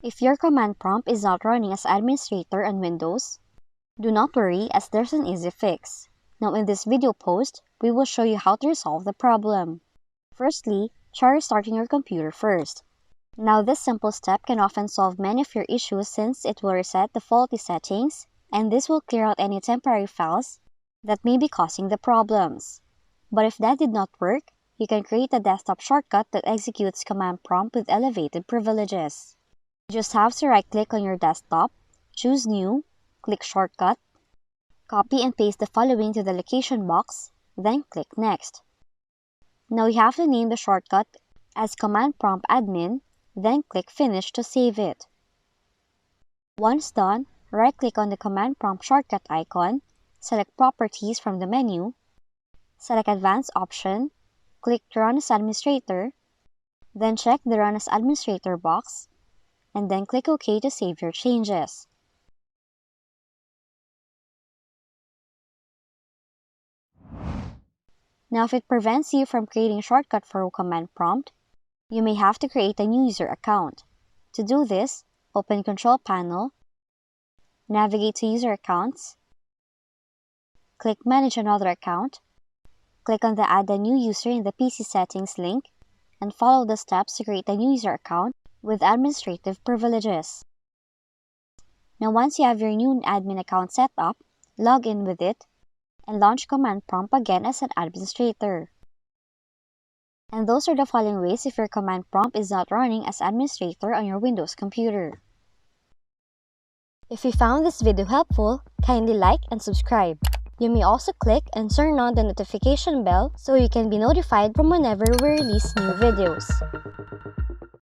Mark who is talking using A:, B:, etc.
A: If your command prompt is not running as administrator on Windows, do not worry as there's an easy fix. Now in this video post, we will show you how to resolve the problem. Firstly, try restarting your computer first. Now this simple step can often solve many of your issues since it will reset the faulty settings, and this will clear out any temporary files that may be causing the problems. But if that did not work, you can create a desktop shortcut that executes command prompt with elevated privileges. You just have to right-click on your desktop, choose New, click Shortcut, copy and paste the following to the location box, then click Next. Now you have to name the shortcut as Command Prompt Admin, then click Finish to save it. Once done, right-click on the Command Prompt shortcut icon, select Properties from the menu, select Advanced option, click Run as Administrator, then check the Run as Administrator box, and then click OK to save your changes. Now if it prevents you from creating a shortcut for a command prompt, you may have to create a new user account. To do this, open Control Panel, navigate to User Accounts, click Manage Another Account, click on the Add a New User in the PC Settings link, and follow the steps to create a new user account with administrative privileges. Now once you have your new admin account set up, log in with it, and launch command prompt again as an administrator. And those are the following ways if your command prompt is not running as administrator on your Windows computer. If you found this video helpful, kindly like and subscribe. You may also click and turn on the notification bell so you can be notified from whenever we release new videos.